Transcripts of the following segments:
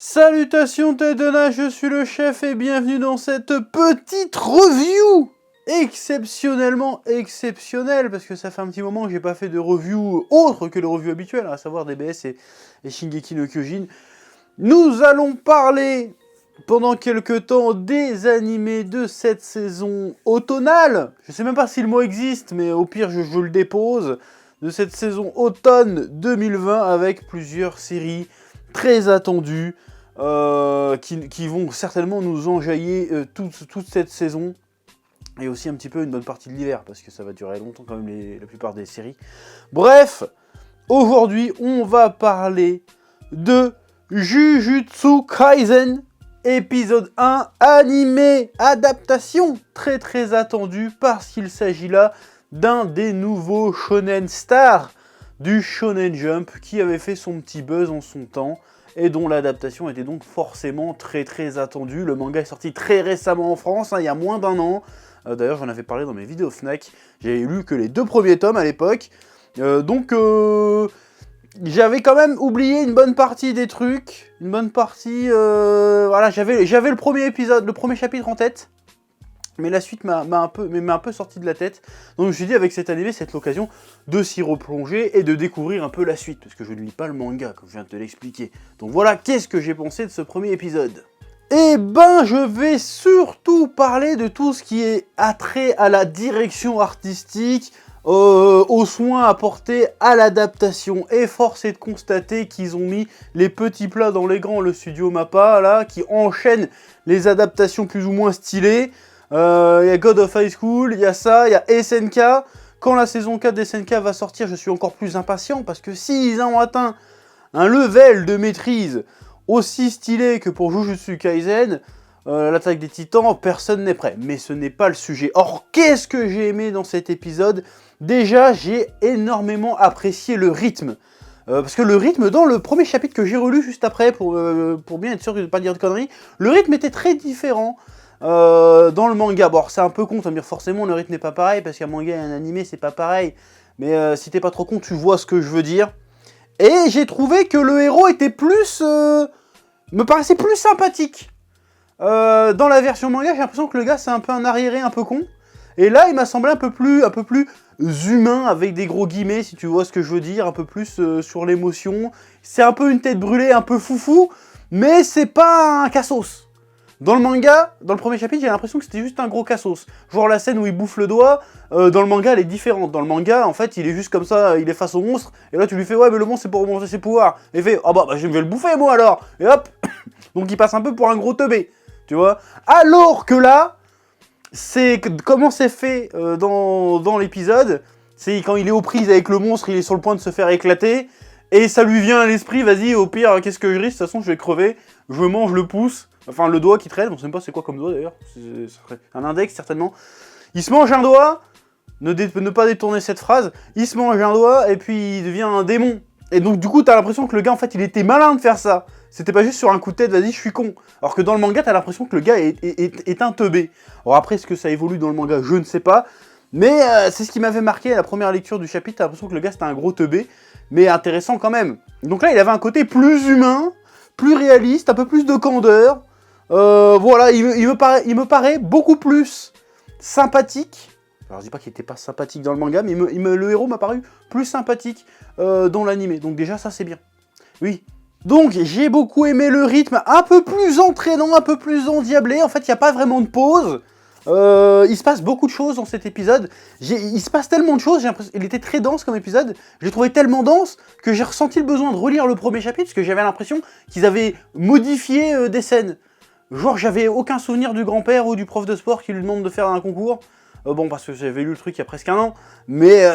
Salutations Tedona, je suis le chef et bienvenue dans cette petite review exceptionnellement exceptionnelle, parce que ça fait un petit moment que j'ai pas fait de review autre que le review habituel, à savoir DBS et Shingeki no Kyojin. Nous allons parler pendant quelques temps des animés de cette saison automnale. Je sais même pas si le mot existe, mais au pire je le dépose. De cette saison automne 2020 avec plusieurs séries très attendues. Qui vont certainement nous enjailler toute cette saison. Et aussi un petit peu une bonne partie de l'hiver, parce que ça va durer longtemps quand même la plupart des séries. Bref, aujourd'hui on va parler de Jujutsu Kaisen, épisode 1, animé, adaptation très très attendue, parce qu'il s'agit là d'un des nouveaux shonen stars du Shonen Jump, qui avait fait son petit buzz en son temps, et dont l'adaptation était donc forcément très très attendue. Le manga est sorti très récemment en France, il y a moins d'un an. D'ailleurs, j'en avais parlé dans mes vidéos Fnac. J'avais lu que les 2 premiers tomes à l'époque. Donc, j'avais quand même oublié une bonne partie des trucs. Une bonne partie... voilà, j'avais le premier épisode, le premier chapitre en tête. Mais la suite m'a un peu sorti de la tête. Donc je me suis dit, avec cet animé, c'est l'occasion de s'y replonger et de découvrir un peu la suite. Parce que je ne lis pas le manga, comme je viens de te l'expliquer. Donc voilà, qu'est-ce que j'ai pensé de ce premier épisode? Eh ben, je vais surtout parler de tout ce qui est attrait à la direction artistique, aux soins apportés à l'adaptation. Et force est de constater qu'ils ont mis les petits plats dans les grands, le studio Mappa, là, qui enchaîne les adaptations plus ou moins stylées. Il y a God of High School, il y a ça, il y a SNK. Quand la saison 4 d'SNK va sortir, je suis encore plus impatient, parce que s'ils ont atteint un level de maîtrise aussi stylé que pour Jujutsu Kaisen, l'attaque des titans, personne n'est prêt. Mais ce n'est pas le sujet. Or, qu'est-ce que j'ai aimé dans cet épisode? Déjà, j'ai énormément apprécié le rythme. Parce que le rythme, dans le premier chapitre que j'ai relu juste après, pour bien être sûr de ne pas dire de conneries, le rythme était très différent. Dans le manga, bon, c'est un peu con, tu vas me dire forcément le rythme n'est pas pareil, parce qu'un manga et un animé c'est pas pareil, mais si t'es pas trop con, tu vois ce que je veux dire. Et j'ai trouvé que le héros était plus... me paraissait plus sympathique. Dans la version manga, j'ai l'impression que le gars c'est un peu un arriéré, un peu con. Et là, il m'a semblé un peu plus humain, avec des gros guillemets, si tu vois ce que je veux dire, un peu plus sur l'émotion. C'est un peu une tête brûlée, un peu foufou, mais c'est pas un cassos. Dans le manga, dans le premier chapitre, j'ai l'impression que c'était juste un gros cassos. Genre la scène où il bouffe le doigt, dans le manga, elle est différente. Dans le manga, en fait, il est juste comme ça, il est face au monstre, et là tu lui fais « Ouais, mais le monstre, c'est pour remonter ses pouvoirs. » Et il fait « Ah bah, je vais le bouffer, moi, alors !» Et hop. Donc il passe un peu pour un gros teubé, tu vois. Alors que là, c'est comment c'est fait dans l'épisode, c'est quand il est aux prises avec le monstre, il est sur le point de se faire éclater, et ça lui vient à l'esprit, vas-y, au pire, qu'est-ce que je risque? De toute façon, je vais crever, je mange le pouce. Enfin, le doigt qui traîne, on sait même pas c'est quoi comme doigt d'ailleurs, un index certainement. Il se mange un doigt, ne pas détourner cette phrase, il se mange un doigt et puis il devient un démon. Et donc du coup t'as l'impression que le gars en fait il était malin de faire ça. C'était pas juste sur un coup de tête, vas-y je suis con. Alors que dans le manga t'as l'impression que le gars est un teubé. Alors après est-ce que ça évolue dans le manga, je ne sais pas. Mais c'est ce qui m'avait marqué à la première lecture du chapitre, t'as l'impression que le gars c'était un gros teubé. Mais intéressant quand même. Donc là il avait un côté plus humain, plus réaliste, un peu plus de candeur. Voilà, il me paraît beaucoup plus sympathique. Alors je dis pas qu'il était pas sympathique dans le manga, mais le héros m'a paru plus sympathique dans l'anime. Donc déjà ça c'est bien. Oui. Donc j'ai beaucoup aimé le rythme un peu plus entraînant, un peu plus endiablé. En fait il n'y a pas vraiment de pause. Il se passe beaucoup de choses dans cet épisode. Il se passe tellement de choses, j'ai l'impression qu'il était très dense comme épisode. Je l'ai trouvé tellement dense que j'ai ressenti le besoin de relire le premier chapitre, parce que j'avais l'impression qu'ils avaient modifié des scènes. Genre, j'avais aucun souvenir du grand-père ou du prof de sport qui lui demande de faire un concours. Bon, parce que j'avais lu le truc il y a presque un an. Mais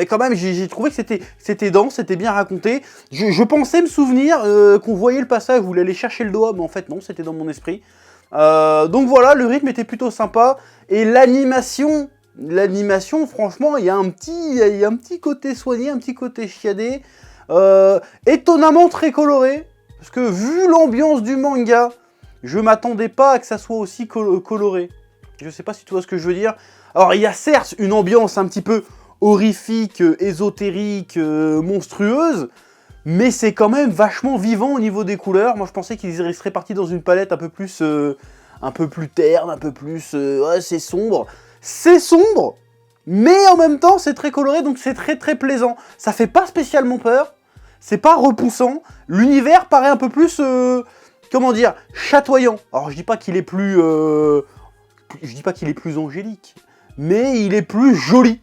quand même, j'ai trouvé que c'était dense, c'était bien raconté. Je pensais me souvenir qu'on voyait le passage où il allait chercher le doigt, mais en fait non, c'était dans mon esprit. Donc voilà, le rythme était plutôt sympa. Et l'animation, franchement, il y a un petit côté soigné, un petit côté chiadé. Étonnamment très coloré. Parce que vu l'ambiance du manga... Je m'attendais pas à que ça soit aussi coloré. Je sais pas si tu vois ce que je veux dire. Alors il y a certes une ambiance un petit peu horrifique, ésotérique, monstrueuse, mais c'est quand même vachement vivant au niveau des couleurs. Moi je pensais qu'ils seraient partis dans une palette un peu plus terne, un peu plus... ouais, c'est sombre. C'est sombre, mais en même temps c'est très coloré, donc c'est très très plaisant. Ça fait pas spécialement peur, c'est pas repoussant. L'univers paraît un peu plus... comment dire, chatoyant. Alors je dis pas qu'il est plus... je dis pas qu'il est plus angélique, mais il est plus joli.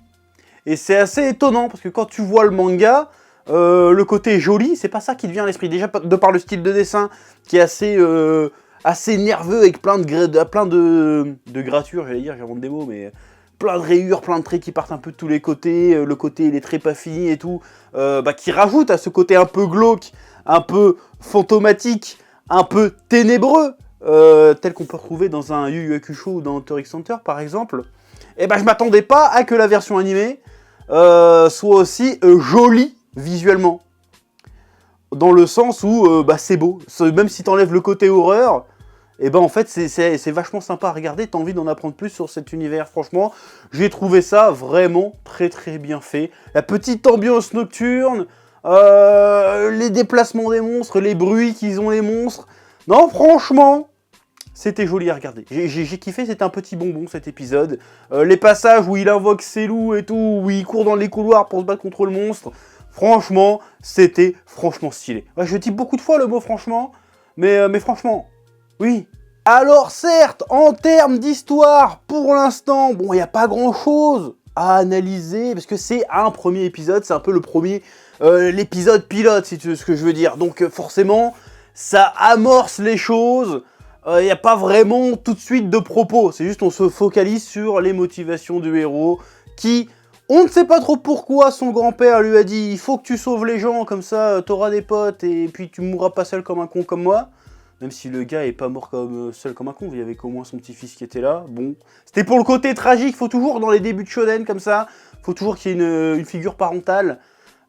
Et c'est assez étonnant, parce que quand tu vois le manga, le côté joli, c'est pas ça qui te vient à l'esprit. Déjà, de par le style de dessin, qui est assez nerveux, avec plein de gratures, j'allais dire, j'invente des mots, mais plein de rayures, plein de traits qui partent un peu de tous les côtés, le côté, il est très pas fini et tout, qui rajoute à ce côté un peu glauque, un peu fantomatique, un peu ténébreux, tel qu'on peut retrouver dans un Yu Yu Hakusho ou dans Hunter x Hunter par exemple, et ben je m'attendais pas à que la version animée soit aussi jolie visuellement. Dans le sens où c'est beau, même si t'enlèves le côté horreur, et ben en fait c'est vachement sympa à regarder, t'as envie d'en apprendre plus sur cet univers. Franchement, j'ai trouvé ça vraiment très très bien fait. La petite ambiance nocturne, les déplacements des monstres, les bruits qu'ils ont les monstres. Non, franchement, c'était joli à regarder. J'ai kiffé, c'était un petit bonbon cet épisode. Les passages où il invoque ses loups et tout, où il court dans les couloirs pour se battre contre le monstre. Franchement, c'était franchement stylé. Ouais, je dis beaucoup de fois le mot franchement, mais franchement, oui. Alors certes, en termes d'histoire, pour l'instant, bon, il n'y a pas grand-chose à analyser, parce que c'est un premier épisode, c'est un peu le premier, l'épisode pilote, si tu veux ce que je veux dire. Donc forcément, ça amorce les choses. Il n'y a pas vraiment tout de suite de propos, c'est juste on se focalise sur les motivations du héros qui, on ne sait pas trop pourquoi son grand-père lui a dit « il faut que tu sauves les gens, comme ça t'auras des potes et puis tu mourras pas seul comme un con comme moi ». Même si le gars est pas mort comme seul comme un con, il y avait qu'au moins son petit-fils qui était là, bon. C'était pour le côté tragique, faut toujours dans les débuts de shonen comme ça, faut toujours qu'il y ait une figure parentale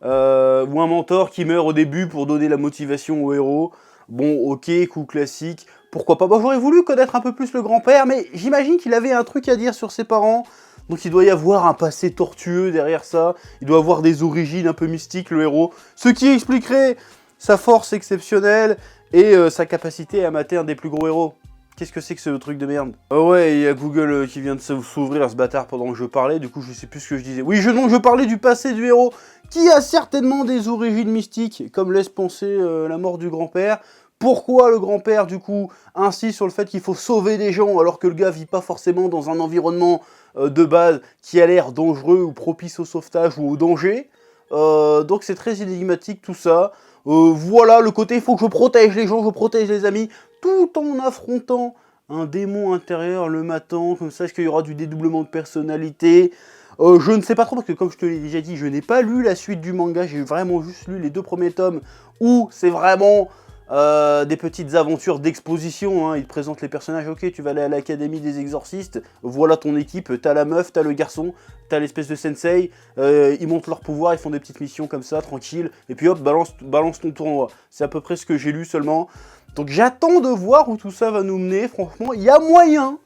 ou un mentor qui meurt au début pour donner la motivation au héros. Bon, ok, coup classique, pourquoi pas. Bah, j'aurais voulu connaître un peu plus le grand-père, mais j'imagine qu'il avait un truc à dire sur ses parents. Donc il doit y avoir un passé tortueux derrière ça. Il doit avoir des origines un peu mystiques, le héros. Ce qui expliquerait sa force exceptionnelle et sa capacité à mater un des plus gros héros. Qu'est-ce que c'est que ce truc de merde? Oh ouais, il y a Google qui vient de s'ouvrir à ce bâtard pendant que je parlais, du coup je sais plus ce que je disais. Oui, je parlais du passé du héros, qui a certainement des origines mystiques, comme laisse penser la mort du grand-père. Pourquoi le grand-père, du coup, insiste sur le fait qu'il faut sauver des gens, alors que le gars vit pas forcément dans un environnement de base qui a l'air dangereux ou propice au sauvetage ou au danger. Donc c'est très énigmatique tout ça. Voilà, le côté, il faut que je protège les gens, je protège les amis, tout en affrontant un démon intérieur le matin, comme ça, est-ce qu'il y aura du dédoublement de personnalité? Je ne sais pas trop, parce que comme je te l'ai déjà dit, je n'ai pas lu la suite du manga, j'ai vraiment juste lu les 2 premiers tomes, où c'est vraiment des petites aventures d'exposition, hein. Ils te présentent les personnages, ok, tu vas aller à l'académie des exorcistes, voilà ton équipe, t'as la meuf, t'as le garçon, t'as l'espèce de sensei, ils montent leur pouvoir, ils font des petites missions comme ça, tranquille, et puis hop, balance ton tournoi. C'est à peu près ce que j'ai lu seulement. Donc j'attends de voir où tout ça va nous mener, franchement, il y a moyen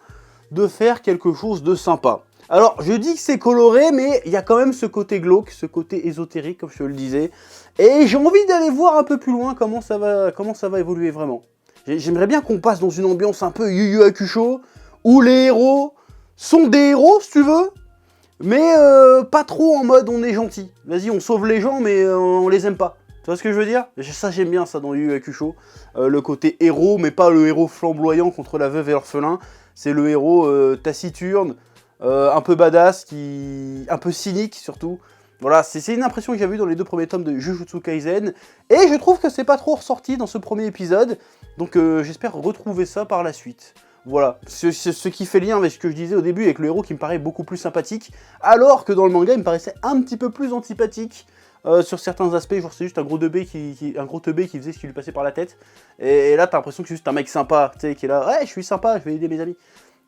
de faire quelque chose de sympa. Alors, je dis que c'est coloré, mais il y a quand même ce côté glauque, ce côté ésotérique, comme je te le disais. Et j'ai envie d'aller voir un peu plus loin comment ça va évoluer vraiment. J'aimerais bien qu'on passe dans une ambiance un peu Yu Yu Hakusho, où les héros sont des héros, si tu veux, mais pas trop en mode on est gentil. Vas-y, on sauve les gens, mais on les aime pas. Tu vois ce que je veux dire? Ça, j'aime bien ça dans Yu Yu Hakusho. Le côté héros, mais pas le héros flamboyant contre la veuve et l'orphelin. C'est le héros taciturne, un peu badass, un peu cynique surtout. Voilà, c'est une impression que j'ai vue dans les 2 premiers tomes de Jujutsu Kaisen. Et je trouve que c'est pas trop ressorti dans ce premier épisode. Donc j'espère retrouver ça par la suite. Voilà, ce qui fait lien avec ce que je disais au début, avec le héros qui me paraît beaucoup plus sympathique. Alors que dans le manga, il me paraissait un petit peu plus antipathique. Sur certains aspects, genre c'est juste un gros teubé qui faisait ce qui lui passait par la tête. Et là, t'as l'impression que c'est juste un mec sympa, tu sais, qui est là, ouais, je suis sympa, je vais aider mes amis.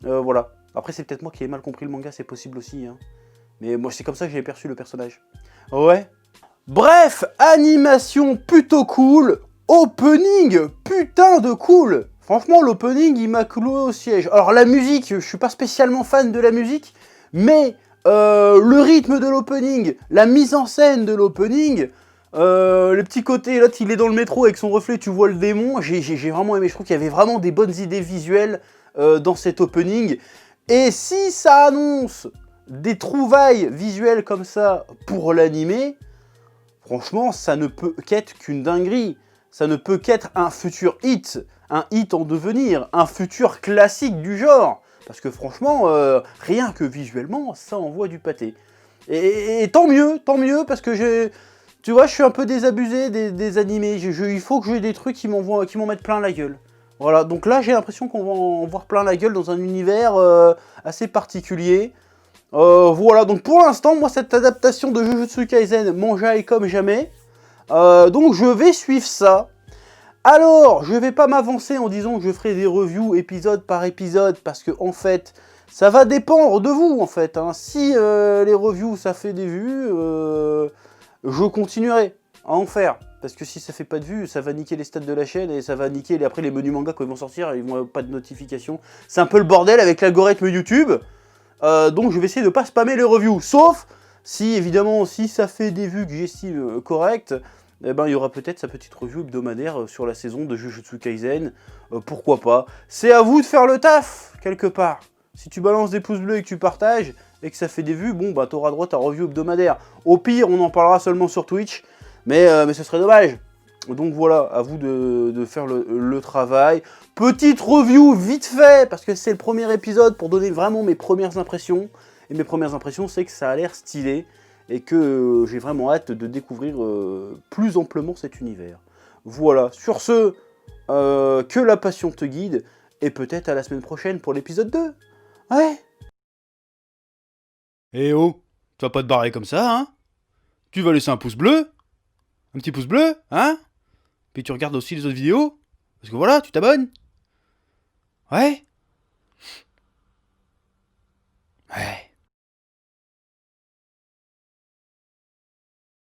Voilà. Après, c'est peut-être moi qui ai mal compris le manga, c'est possible aussi, hein. Mais moi, c'est comme ça que j'ai perçu le personnage. Ouais. Bref, animation plutôt cool. Opening, putain de cool. Franchement, l'opening, il m'a cloué au siège. Alors, la musique, je suis pas spécialement fan de la musique, mais le rythme de l'opening, la mise en scène de l'opening, Les petits côtés, là, il est dans le métro avec son reflet, tu vois le démon. J'ai vraiment aimé, je trouve qu'il y avait vraiment des bonnes idées visuelles dans cet opening. Et si ça annonce des trouvailles visuelles comme ça pour l'animé, franchement, ça ne peut qu'être qu'une dinguerie. Ça ne peut qu'être un futur hit en devenir, un futur classique du genre. Parce que franchement, rien que visuellement, ça envoie du pâté. Et tant mieux, parce que tu vois, je suis un peu désabusé des animés. Il faut que j'ai des trucs qui m'en mettent plein la gueule. Voilà, donc là, j'ai l'impression qu'on va en voir plein la gueule dans un univers assez particulier. Voilà, donc pour l'instant, moi, cette adaptation de Jujutsu Kaisen m'enjaille comme jamais. Donc je vais suivre ça. Alors, je vais pas m'avancer en disant que je ferai des reviews épisode par épisode, parce que en fait, ça va dépendre de vous, en fait. Hein. Si les reviews, ça fait des vues, je continuerai à en faire. Parce que si ça fait pas de vues, ça va niquer les stats de la chaîne, et ça va niquer après les menus manga quand ils vont sortir, ils vont avoir pas de notification. C'est un peu le bordel avec l'algorithme YouTube. Donc je vais essayer de pas spammer les reviews, sauf si évidemment si ça fait des vues que j'estime correctes, eh ben il y aura peut-être sa petite review hebdomadaire sur la saison de Jujutsu Kaisen, pourquoi pas. C'est à vous de faire le taf, quelque part. Si tu balances des pouces bleus et que tu partages, et que ça fait des vues, bon bah t'auras droit à ta review hebdomadaire. Au pire, on en parlera seulement sur Twitch, mais ce serait dommage. Donc voilà, à vous de faire le travail. Petite review vite fait, parce que c'est le premier épisode pour donner vraiment mes premières impressions. Et mes premières impressions, c'est que ça a l'air stylé. Et que j'ai vraiment hâte de découvrir plus amplement cet univers. Voilà, sur ce, que la passion te guide. Et peut-être à la semaine prochaine pour l'épisode 2. Ouais. Eh oh, tu vas pas te barrer comme ça, hein? Tu vas laisser un pouce bleu? Un petit pouce bleu, hein? Puis tu regardes aussi les autres vidéos? Parce que voilà, tu t'abonnes? Ouais?